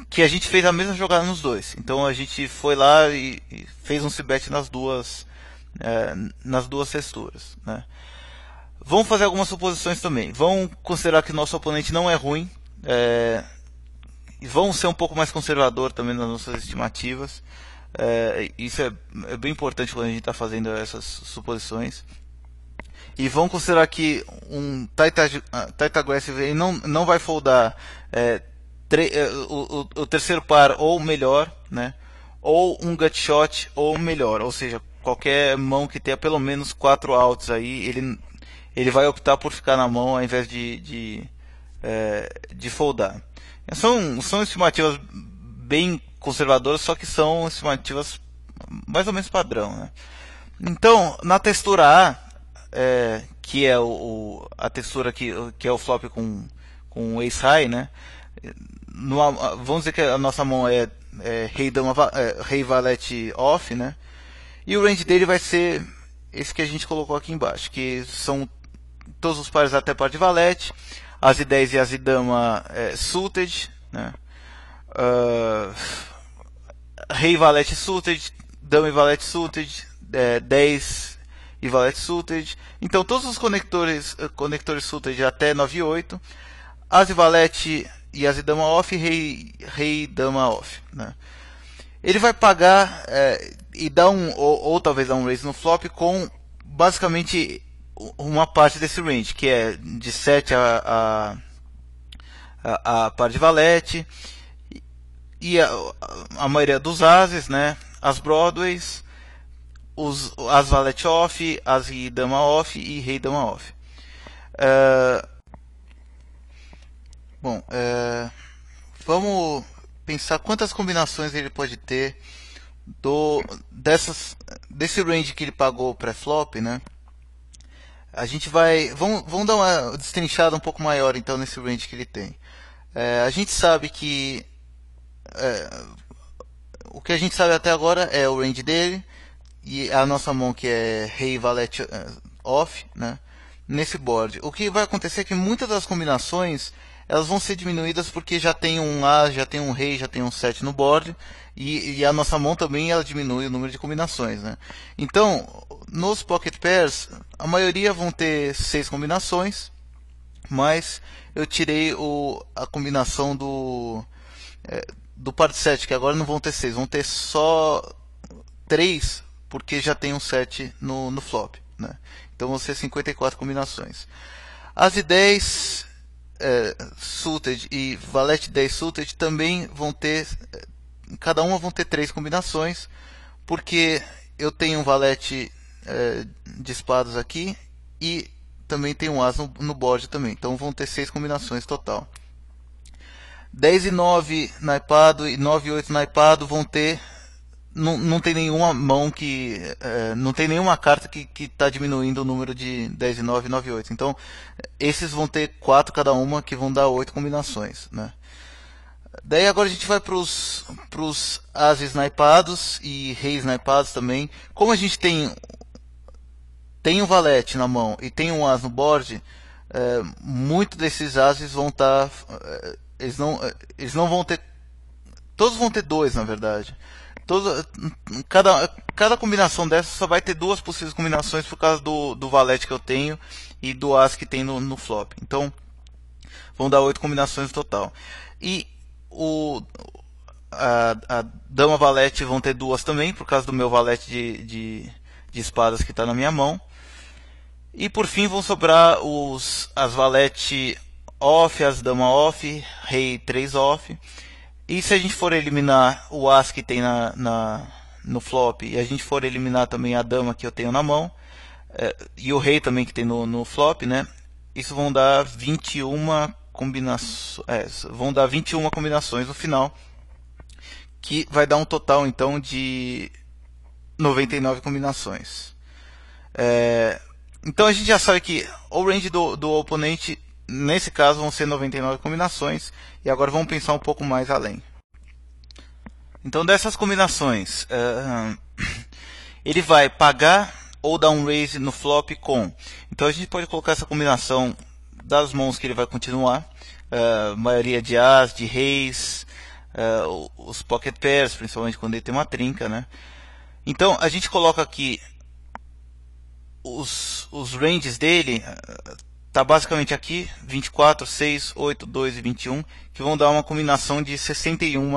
Speaker 2: que a gente fez a mesma jogada nos dois. Então a gente foi lá e fez um cbet nas duas texturas, né? Vamos fazer algumas suposições também. Vamos considerar que nosso oponente não é ruim. E vamos ser um pouco mais conservador também nas nossas estimativas. Isso é bem importante quando a gente está fazendo essas suposições. E vamos considerar que um tight aggressive ele não vai foldar o terceiro par ou melhor, né? Ou um gut shot ou melhor, ou seja, qualquer mão que tenha pelo menos 4 outs aí, ele vai optar por ficar na mão ao invés de foldar. São estimativas bem conservadoras, só que são estimativas mais ou menos padrão, né? Então, na textura A, que é a textura que é o flop com Ace High, né? Vamos dizer que a nossa mão é Rei Valete Off, né? E o range dele vai ser esse que a gente colocou aqui embaixo, que são todos os pares até par de valete, as e 10 e as e dama suited, né? Rei valete suited, dama e valete suited, 10 e valete suited. Então todos os conectores suited até 9 e 8, as e valete e as e dama off, rei dama off, né? Ele vai pagar e dar ou talvez dar um raise no flop com basicamente uma parte desse range, que é de 7 a par de valete, e a maioria dos ases, né? As Broadways, as valete off, as e dama off e rei dama off. Vamos pensar quantas combinações ele pode ter desse range que ele pagou pré-flop, né? A gente vamos dar uma destrinchada um pouco maior então nesse range que ele tem. A gente sabe que o que a gente sabe até agora é o range dele e a nossa mão que é rei valete off, né? Nesse board. O que vai acontecer é que muitas das combinações elas vão ser diminuídas porque já tem um as, já tem um rei, já tem um 7 no board e a nossa mão também ela diminui o número de combinações, né? Então, nos pocket pairs, a maioria vão ter 6 combinações, mas eu tirei a combinação do par de 7, que agora não vão ter 6, vão ter só 3, porque já tem um 7 no flop, né? Então vão ser 54 combinações. As e 10 suited e valete 10 suited também vão ter, cada uma vão ter 3 combinações, porque eu tenho um valete de espadas aqui e também tem um as no board também, então vão ter 6 combinações total. 10 e 9 naipado e 9 e 8 naipado vão ter, não tem nenhuma mão que não tem nenhuma carta que está diminuindo o número de 10 e 9 e 9 e 8. Então esses vão ter 4 cada uma, que vão dar 8 combinações, né? Daí agora a gente vai para os ases naipados e reis naipados também. Como a gente tem um valete na mão e tem um as no board, muito desses ases vão estar eles não vão ter, todos vão ter 2 na verdade. Cada combinação dessa só vai ter 2 possíveis combinações por causa do valete que eu tenho e do as que tem no flop. Então vão dar 8 combinações no total. E a dama valete vão ter 2 também, por causa do meu valete de espadas que está na minha mão. E por fim vão sobrar as valete off, as dama off, rei 3 off. E se a gente for eliminar o as que tem no flop e a gente for eliminar também a dama que eu tenho na mão e o rei também que tem no flop, né? Isso vão dar 21 combinações no final, que vai dar um total então de 99 combinações. Então a gente já sabe que o range do oponente nesse caso vão ser 99 combinações. E agora vamos pensar um pouco mais além. Então dessas combinações, ele vai pagar ou dar um raise no flop com. Então a gente pode colocar essa combinação das mãos que ele vai continuar. Maioria de as, de reis, os pocket pairs, principalmente quando ele tem uma trinca, né? Então a gente coloca aqui os ranges dele. Está basicamente aqui 24, 6, 8, 2 e 21, que vão dar uma combinação de 61,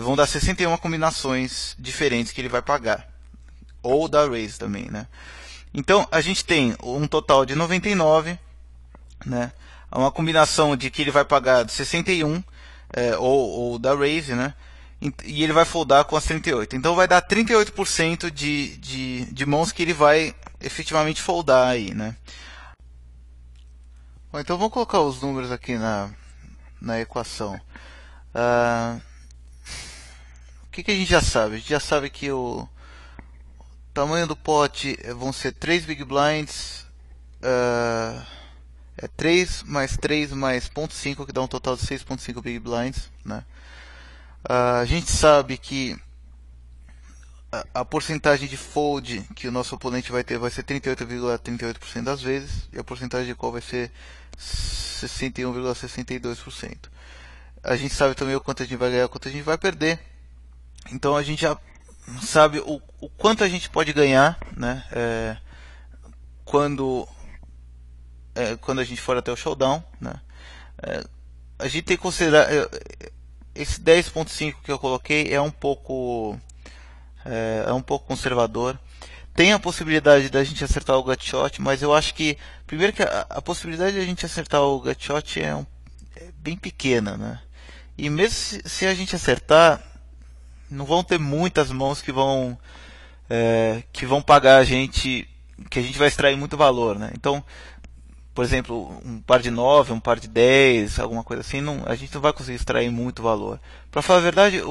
Speaker 2: vão dar 61 combinações diferentes que ele vai pagar, ou dar raise também, né? Então a gente tem um total de 99, né? Uma combinação de que ele vai pagar de 61, ou dar raise, né? E ele vai foldar com as 38. Então vai dar 38% de mãos que ele vai efetivamente foldar aí, né? Bom, então vamos colocar os números aqui na equação. O que a gente já sabe? A gente já sabe que o tamanho do pote vão ser 3 Big Blinds, 3 mais 3 mais 0.5, que dá um total de 6.5 Big Blinds, né? A gente sabe que a porcentagem de fold que o nosso oponente vai ter vai ser 38,38% das vezes, e a porcentagem de call vai ser 61,62%. A gente sabe também o quanto a gente vai ganhar e o quanto a gente vai perder. Então a gente já sabe o quanto a gente pode ganhar, né? Quando a gente for até o showdown, né? A gente tem que considerar esse 10.5 que eu coloquei é um pouco conservador. Tem a possibilidade da gente acertar o gut shot, mas eu acho que primeiro que a possibilidade de a gente acertar o gut shot é bem pequena, né? E mesmo se a gente acertar, não vão ter muitas mãos que vão pagar a gente, que a gente vai extrair muito valor, né? Então, por exemplo, um par de 9, um par de 10, alguma coisa assim, a gente não vai conseguir extrair muito valor. Para falar a verdade,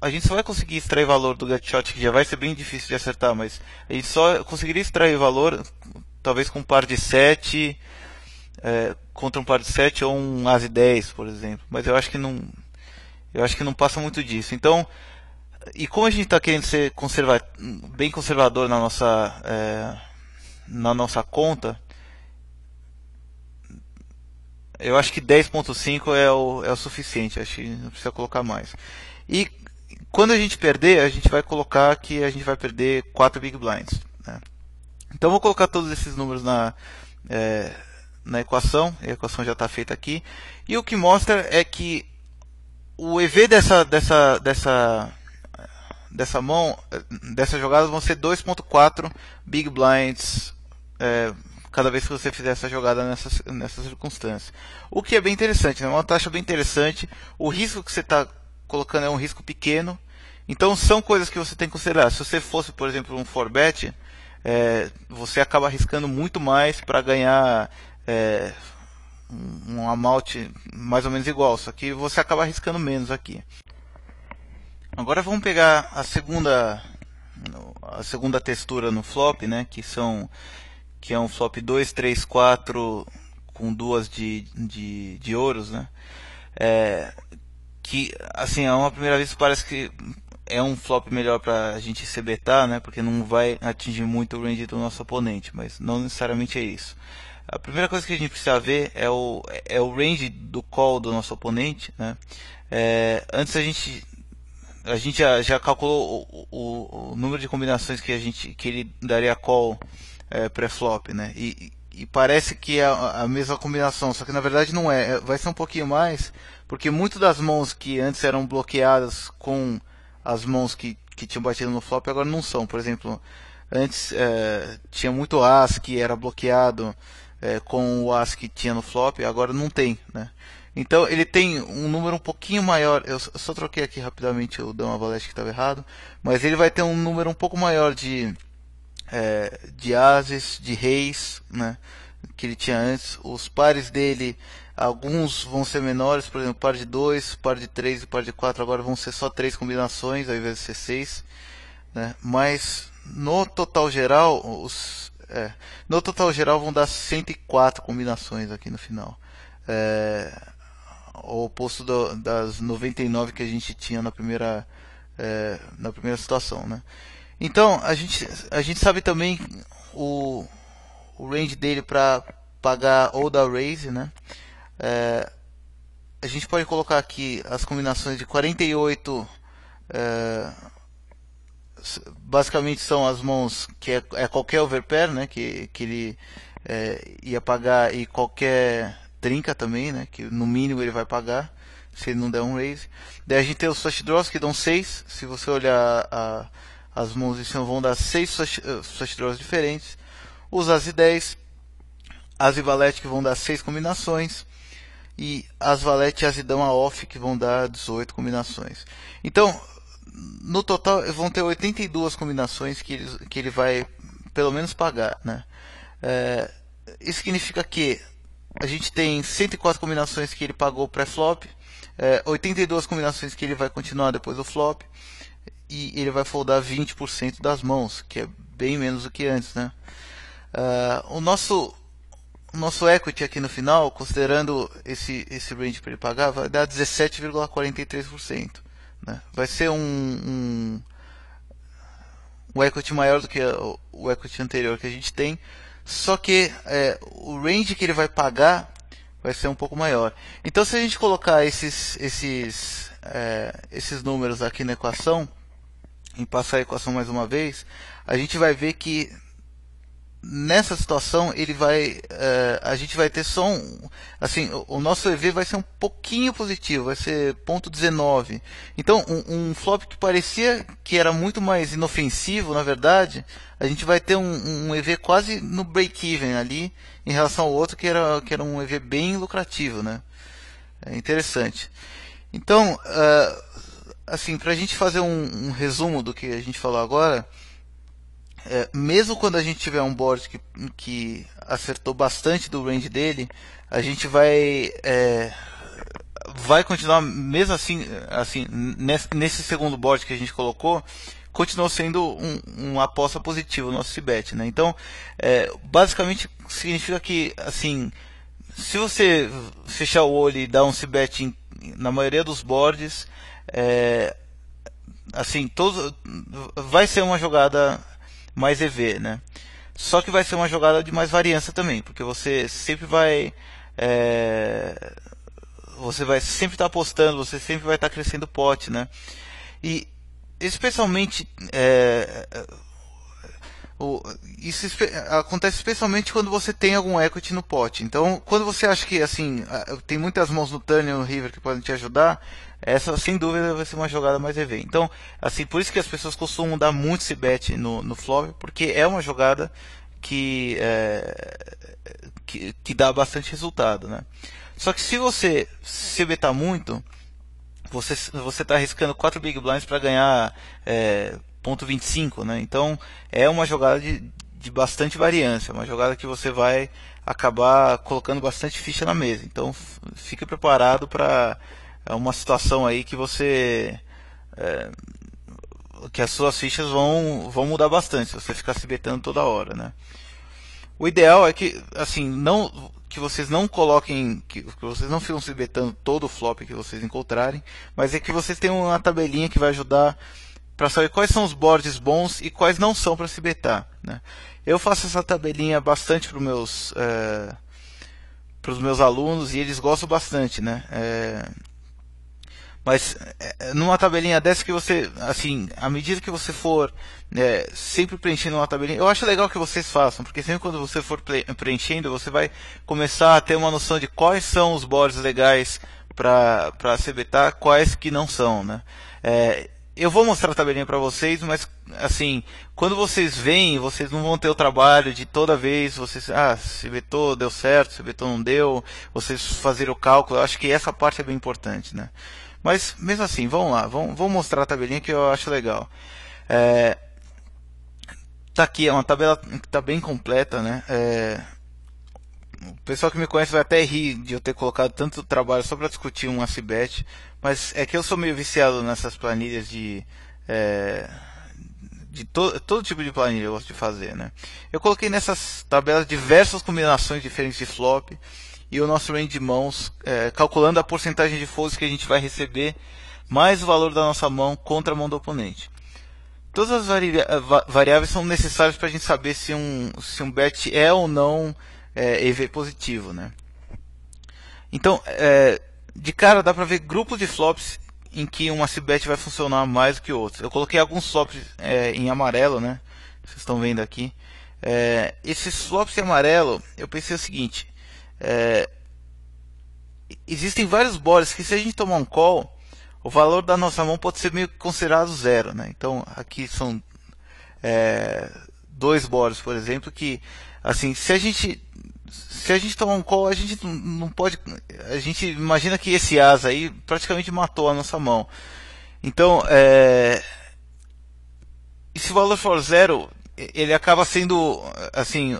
Speaker 2: a gente só vai conseguir extrair valor do gut shot, que já vai ser bem difícil de acertar, mas a gente só conseguiria extrair valor talvez com um par de 7, contra um par de 7 ou um as 10, por exemplo. Mas eu acho que não passa muito disso. Então, e como a gente está querendo ser bem conservador na nossa conta, eu acho que 10.5 é o suficiente. Acho que não precisa colocar mais. E quando a gente perder, a gente vai colocar que a gente vai perder 4 Big Blinds, né? Então eu vou colocar todos esses números na equação. A equação já está feita aqui. E o que mostra é que o EV dessa mão, dessa jogada, vão ser 2.4 Big Blinds cada vez que você fizer essa jogada nessa circunstância. O que é bem interessante, né? Uma taxa bem interessante. O risco que você está colocando é um risco pequeno. Então são coisas que você tem que considerar. Se você fosse, por exemplo, um 4bet, você acaba arriscando muito mais para ganhar um amount mais ou menos igual. Só que você acaba arriscando menos aqui. Agora vamos pegar a segunda textura no flop, né? Que é um flop 2, 3, 4 com duas de ouros, né? Que assim, a uma primeira vista parece que é um flop melhor para a gente se betar, né? Porque não vai atingir muito o range do nosso oponente, mas não necessariamente é isso. A primeira coisa que a gente precisa ver é o range do call do nosso oponente, né? Antes a gente já calculou o número de combinações que ele daria call pré-flop, né? E parece que é a mesma combinação, só que na verdade não é. Vai ser um pouquinho mais, porque muitas das mãos que antes eram bloqueadas com as mãos que tinham batido no flop agora não são. Por exemplo, antes tinha muito as que era bloqueado com o as que tinha no flop, agora não tem, né? Então ele tem um número um pouquinho maior. Eu só troquei aqui rapidamente o dama valete que estava errado, mas ele vai ter um número um pouco maior de ases, de reis, né, que ele tinha antes. Os pares dele, alguns vão ser menores, por exemplo, par de 2, par de 3 e par de 4 agora vão ser só 3 combinações ao invés de ser 6, né? Mas no total geral, vão dar 104 combinações aqui no final. O oposto das 99 que a gente tinha na primeira situação, né? Então a gente sabe também o range dele para pagar ou dar raise, né? A gente pode colocar aqui as combinações de 48, basicamente são as mãos que é qualquer overpair, né? Que ele ia pagar, e qualquer trinca também, né? Que no mínimo ele vai pagar se ele não der um raise. Daí a gente tem os flush draws que dão 6. Se você olhar as mãos de cima, vão dar 6 flush draws diferentes. Os as e 10, as e valete que vão dar 6 combinações, e as valete, as e dama off que vão dar 18 combinações. Então, no total vão ter 82 combinações que ele vai pelo menos pagar, né? Isso significa que a gente tem 104 combinações que ele pagou pré-flop, 82 combinações que ele vai continuar depois do flop, e ele vai foldar 20% das mãos, que é bem menos do que antes, né? O nosso equity aqui no final, considerando esse range para ele pagar, vai dar 17,43%. Né? Vai ser um equity maior do que o equity anterior que a gente tem, só que o range que ele vai pagar vai ser um pouco maior. Então, se a gente colocar esses números aqui na equação, e passar a equação mais uma vez, a gente vai ver que nessa situação a gente vai ter só assim, o nosso EV vai ser um pouquinho positivo, vai ser 0,19. Então um flop que parecia que era muito mais inofensivo, na verdade, a gente vai ter um EV quase no break-even ali, em relação ao outro que era um EV bem lucrativo, né? É interessante. Então, assim, para a gente fazer um resumo do que a gente falou agora, mesmo quando a gente tiver um board que acertou bastante do range dele, a gente vai continuar, mesmo assim nesse segundo board que a gente colocou, continuou sendo uma aposta positiva o nosso c-bet, né? Então, basicamente significa que, assim, se você fechar o olho e dar um c-bet na maioria dos boards, assim, vai ser uma jogada mais EV, né? Só que vai ser uma jogada de mais variância também, porque você sempre vai sempre estar apostando, você sempre vai estar crescendo o pote, né? E especialmente isso acontece especialmente quando você tem algum equity no pote. Então, quando você acha que assim tem muitas mãos no turn e no river que podem te ajudar, essa sem dúvida vai ser uma jogada mais EV. Então, assim, por isso que as pessoas costumam dar muito c-bet no flop, porque é uma jogada que dá bastante resultado, né? Só que se você se betar muito, você está arriscando 4 big blinds para ganhar 0,25, né? Então é uma jogada de bastante variância, uma jogada que você vai acabar colocando bastante ficha na mesa. Então fique preparado para uma situação aí que que as suas fichas vão mudar bastante se você ficar se betando toda hora, né? O ideal é que, assim, que vocês não coloquem, que vocês não ficam se betando todo o flop que vocês encontrarem, mas é que vocês tenham uma tabelinha que vai ajudar para saber quais são os boards bons e quais não são para se betar, né? Eu faço essa tabelinha bastante para os meus alunos e eles gostam bastante, né? Mas numa tabelinha dessa que você, assim, à medida que você for sempre preenchendo uma tabelinha, eu acho legal que vocês façam, porque sempre quando você for preenchendo, você vai começar a ter uma noção de quais são os boards legais para se betar, quais que não são, né? Eu vou mostrar a tabelinha para vocês, mas assim, quando vocês veem, vocês não vão ter o trabalho de toda vez vocês, se betou, deu certo, se betou, não deu, vocês fazerem o cálculo. Eu acho que essa parte é bem importante, né? Mas mesmo assim, vamos lá, vamos mostrar a tabelinha que eu acho legal. Tá aqui, é uma tabela que está bem completa, né? O pessoal que me conhece vai até rir de eu ter colocado tanto trabalho só para discutir um c-bet, mas é que eu sou meio viciado nessas planilhas de todo tipo de planilha eu gosto de fazer, né? Eu coloquei nessas tabelas diversas combinações diferentes de flop e o nosso range de mãos, calculando a porcentagem de folds que a gente vai receber, mais o valor da nossa mão contra a mão do oponente. Todas as variáveis são necessárias para a gente saber se um bet é ou não EV positivo, né? Então, de cara dá para ver grupos de flops em que uma c-bet vai funcionar mais do que outros. Eu coloquei alguns flops em amarelo, né? Vocês estão vendo aqui. Esses flops em amarelo, eu pensei o seguinte: existem vários boards que, se a gente tomar um call, o valor da nossa mão pode ser meio que considerado zero, né? Então aqui são dois boards, por exemplo, que, assim, se a gente tomar um call, a gente não pode, a gente imagina que esse asa aí praticamente matou a nossa mão. Então, e se o valor for zero, ele acaba sendo, assim,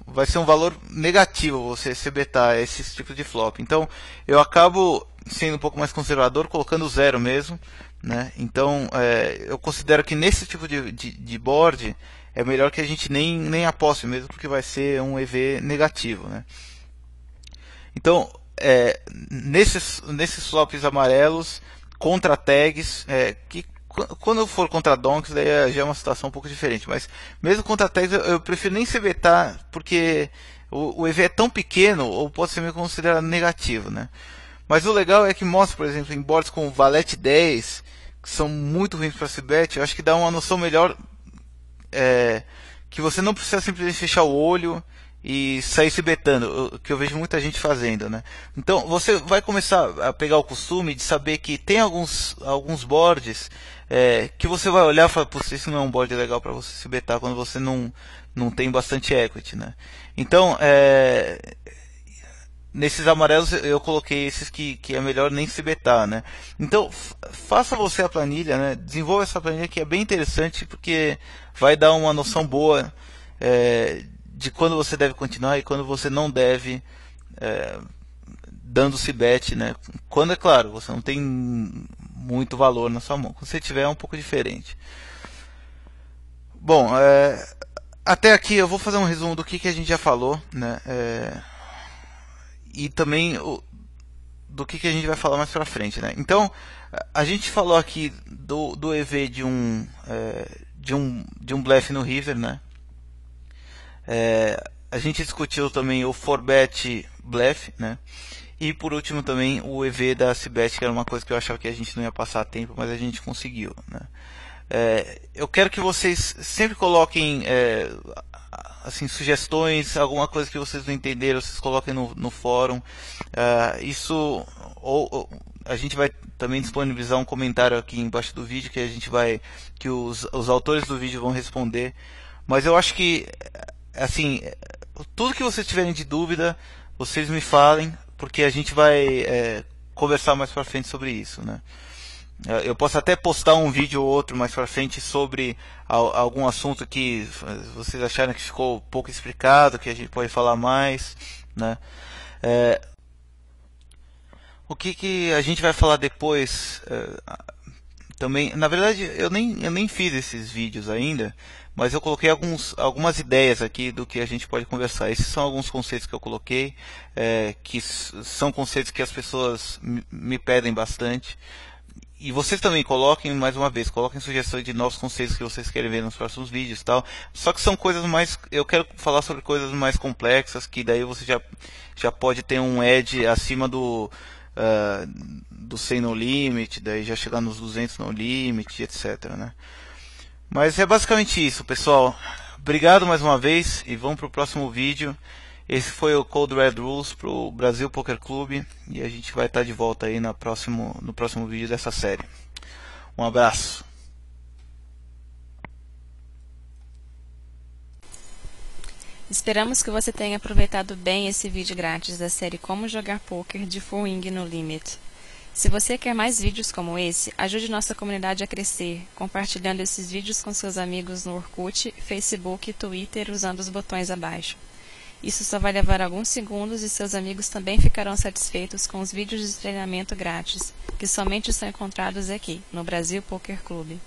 Speaker 2: vai ser um valor negativo você se betar esse tipo de flop. Então, eu acabo sendo um pouco mais conservador, colocando zero mesmo, né? Então, eu considero que nesse tipo de board é melhor que a gente nem aposte mesmo, porque vai ser um EV negativo, né? Então, nesses flops amarelos, contra tags, que quando eu for contra donks, daí já é uma situação um pouco diferente. Mas mesmo contra tags, eu prefiro nem se betar, porque o EV é tão pequeno, ou pode ser meio considerado negativo, né? Mas o legal é que mostra, por exemplo, em boards com valete 10, que são muito ruins para se bet, eu acho que dá uma noção melhor, que você não precisa simplesmente fechar o olho e sair se betando, que eu vejo muita gente fazendo, né? Então você vai começar a pegar o costume de saber que tem alguns boards que você vai olhar e falar, putz, isso não é um board legal para você se betar quando você não tem bastante equity, né? Então, nesses amarelos eu coloquei esses que é melhor nem se betar, né? Então faça você a planilha, né? Desenvolva essa planilha que é bem interessante, porque vai dar uma noção boa de quando você deve continuar e quando você não deve, dando-se bet, né? Quando, é claro, você não tem muito valor na sua mão. Quando você tiver, é um pouco diferente. Bom, até aqui eu vou fazer um resumo do que a gente já falou, né? E também do que a gente vai falar mais pra frente, né? Então, a gente falou aqui do EV de um blefe no river, né? A gente discutiu também o 4bet blefe, né? E por último também o EV da Cbet, que era uma coisa que eu achava que a gente não ia passar tempo, mas a gente conseguiu, né? Eu quero que vocês sempre coloquem assim, sugestões, alguma coisa que vocês não entenderam, vocês coloquem no fórum. Isso, ou a gente vai também disponibilizar um comentário aqui embaixo do vídeo que os autores do vídeo vão responder. Mas eu acho que, assim, tudo que vocês tiverem de dúvida, vocês me falem, porque a gente vai conversar mais pra frente sobre isso, né? Eu posso até postar um vídeo ou outro mais pra frente sobre algum assunto que vocês acharam que ficou pouco explicado, que a gente pode falar mais, né? O que a gente vai falar depois também, na verdade eu nem fiz esses vídeos ainda, mas eu coloquei algumas ideias aqui do que a gente pode conversar. Esses são alguns conceitos que eu coloquei, que são conceitos que as pessoas me pedem bastante. E vocês também coloquem, mais uma vez, coloquem sugestões de novos conceitos que vocês querem ver nos próximos vídeos e tal. Só que são coisas mais, eu quero falar sobre coisas mais complexas, que daí você já pode ter um edge acima do 100 no limit, daí já chegar nos 200 no limit, etc, né? Mas é basicamente isso, pessoal. Obrigado mais uma vez e vamos para o próximo vídeo. Esse foi o Code Red Rules para o Brasil Poker Clube e a gente vai estar de volta aí no próximo vídeo dessa série. Um abraço.
Speaker 1: Esperamos que você tenha aproveitado bem esse vídeo grátis da série Como Jogar Poker de Full Wing no Limit. Se você quer mais vídeos como esse, ajude nossa comunidade a crescer, compartilhando esses vídeos com seus amigos no Orkut, Facebook e Twitter usando os botões abaixo. Isso só vai levar alguns segundos e seus amigos também ficarão satisfeitos com os vídeos de treinamento grátis, que somente são encontrados aqui, no Brasil Poker Clube.